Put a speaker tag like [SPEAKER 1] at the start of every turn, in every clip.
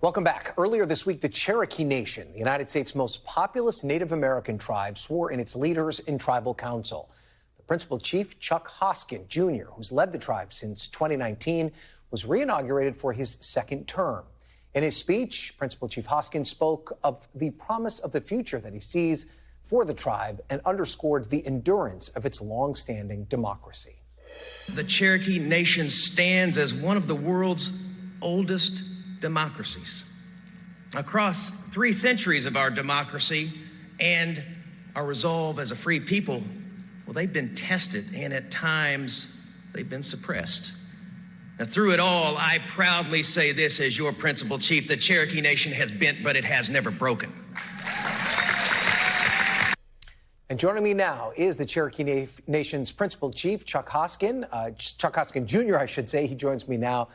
[SPEAKER 1] Welcome back. Earlier this week, the Cherokee Nation, the United States' most populous Native American tribe, swore in its leaders in tribal council. The principal chief, Chuck Hoskins, Jr., who's led the tribe since 2019, was reinaugurated for his second term. In his speech, Principal Chief Hoskins spoke of the promise of the future that he sees for the tribe and underscored the endurance of its long-standing democracy.
[SPEAKER 2] The Cherokee Nation stands as one of the world's oldest democracies. Across 3 centuries of our democracy and our resolve as a free people, well, they've been tested and at times they've been suppressed. Now, through it all, I proudly say this as your principal chief: the Cherokee Nation has bent, but it has never broken.
[SPEAKER 1] And joining me now is the Cherokee Nation's principal chief, Chuck Hoskins. Chuck Hoskins Jr., I should say. He joins me now.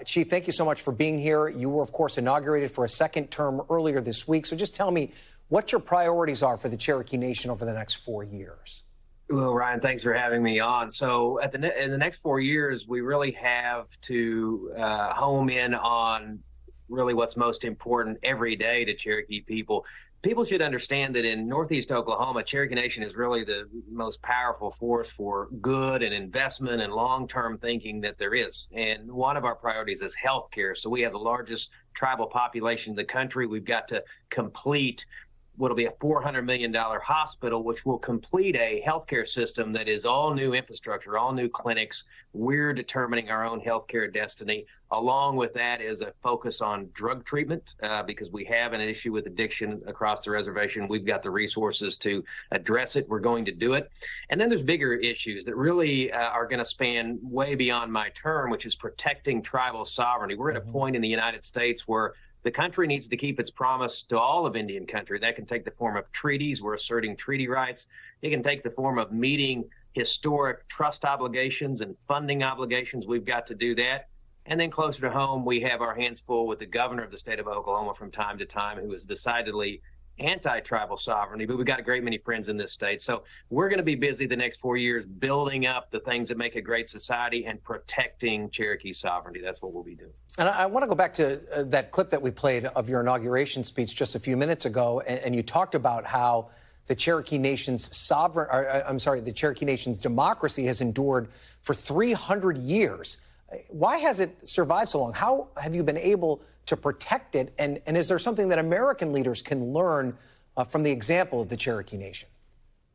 [SPEAKER 1] Chief, thank you so much for being here. You were, of course, inaugurated for a second term earlier this week. So just tell me what your priorities are for the Cherokee Nation over the next 4 years.
[SPEAKER 3] Well, Ryan, thanks for having me on. So in the next 4 years, we really have to home in on really what's most important every day to Cherokee people. People should understand that in Northeast Oklahoma, Cherokee Nation is really the most powerful force for good and investment and long-term thinking that there is. And one of our priorities is healthcare. So we have the largest tribal population in the country. We've got to complete what'll be a $400 million hospital, which will complete a healthcare system that is all new infrastructure, all new clinics. We're determining our own healthcare destiny. Along with that is a focus on drug treatment because we have an issue with addiction across the reservation. We've got the resources to address it. We're going to do it. And then there's bigger issues that really are going to span way beyond my term, which is protecting tribal sovereignty. We're at a point in the United States where the country needs to keep its promise to all of Indian country. That can take the form of treaties. We're asserting treaty rights. It can take the form of meeting historic trust obligations and funding obligations. We've got to do that. And then closer to home, we have our hands full with the governor of the state of Oklahoma from time to time, who is decidedly anti-tribal sovereignty, but we've got a great many friends in this state. So we're going to be busy the next 4 years building up the things that make a great society and protecting Cherokee sovereignty. That's what we'll be doing.
[SPEAKER 1] And I want to go back to that clip that we played of your inauguration speech just a few minutes ago, and you talked about how the Cherokee Nation's the Cherokee Nation's democracy has endured for 300 years. Why has it survived so long? How have you been able to protect it? And is there something that American leaders can learn from the example of the Cherokee Nation?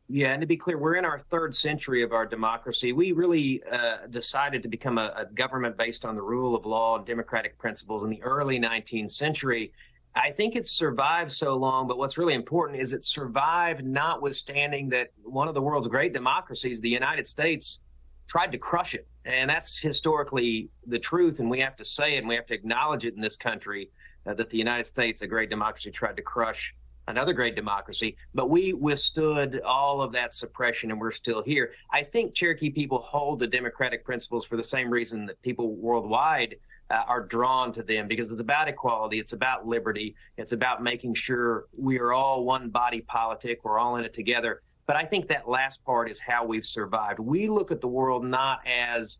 [SPEAKER 3] Yeah, and to be clear, we're in our 3rd century of our democracy. We really decided to become a government based on the rule of law and democratic principles in the early 19th century. I think it's survived so long, but what's really important is it survived notwithstanding that one of the world's great democracies, the United States, tried to crush it. And that's historically the truth, and we have to say it, and we have to acknowledge it in this country, that the United States, a great democracy, tried to crush another great democracy. But we withstood all of that suppression, and we're still here. I think Cherokee people hold the democratic principles for the same reason that people worldwide are drawn to them, because it's about equality, it's about liberty, it's about making sure we are all one body politic, we're all in it together. But I think that last part is how we've survived. We look at the world not as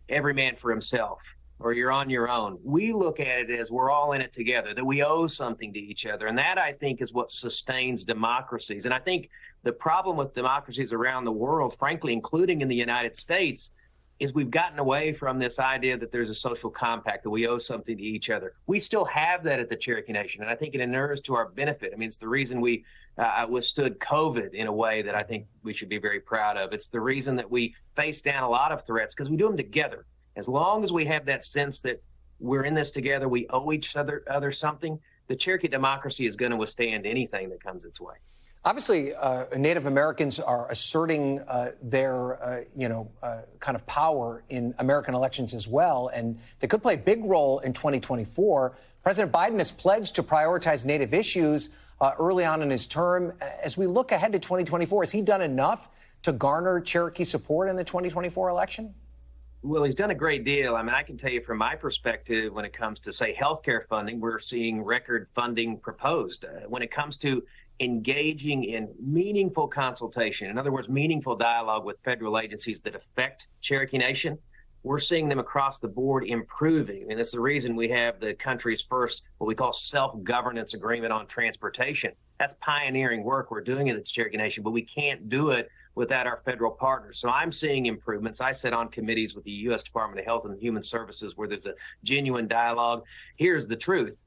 [SPEAKER 3] every man for himself or you're on your own. We look at it as we're all in it together, that we owe something to each other. And that, I think, is what sustains democracies. And I think the problem with democracies around the world, frankly, including in the United States, is we've gotten away from this idea that there's a social compact, that we owe something to each other. We still have that at the Cherokee Nation, and I think it inures to our benefit. I mean, it's the reason we withstood COVID in a way that I think we should be very proud of. It's the reason that we face down a lot of threats, because we do them together. As long as we have that sense that we're in this together, we owe each other something, the Cherokee democracy is going to withstand anything that comes its way.
[SPEAKER 1] Obviously, Native Americans are asserting their, kind of power in American elections as well, and they could play a big role in 2024. President Biden has pledged to prioritize Native issues early on in his term. As we look ahead to 2024, has he done enough to garner Cherokee support in the 2024 election?
[SPEAKER 3] Well, he's done a great deal. I mean, I can tell you from my perspective, when it comes to, say, healthcare funding, we're seeing record funding proposed. When it comes to engaging in meaningful consultation, in other words, meaningful dialogue with federal agencies that affect Cherokee Nation, we're seeing them across the board improving. And it's the reason we have the country's first, what we call self-governance agreement on transportation. That's pioneering work we're doing at the Cherokee Nation, but we can't do it without our federal partners. So I'm seeing improvements. I sit on committees with the U.S. Department of Health and Human Services where there's a genuine dialogue. Here's the truth.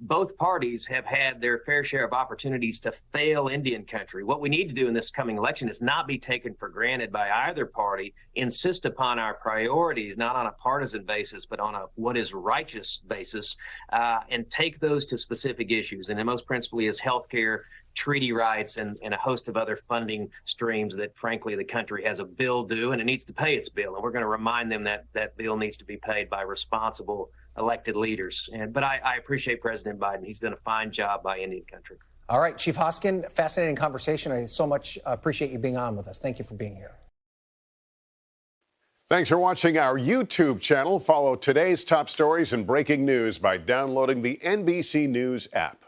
[SPEAKER 3] Both parties have had their fair share of opportunities to fail Indian country. What we need to do in this coming election is not be taken for granted by either party, insist upon our priorities, not on a partisan basis, but on a what is righteous basis, and take those to specific issues. And most principally is healthcare, treaty rights, and a host of other funding streams that, frankly, the country has a bill due, and it needs to pay its bill. And we're going to remind them that that bill needs to be paid by responsible elected leaders. But I appreciate President Biden. He's done a fine job by Indian country.
[SPEAKER 1] All right, Chief Hoskins, fascinating conversation. I so much appreciate you being on with us. Thank you for being here.
[SPEAKER 4] Thanks for watching our YouTube channel. Follow today's top stories and breaking news by downloading the NBC News app.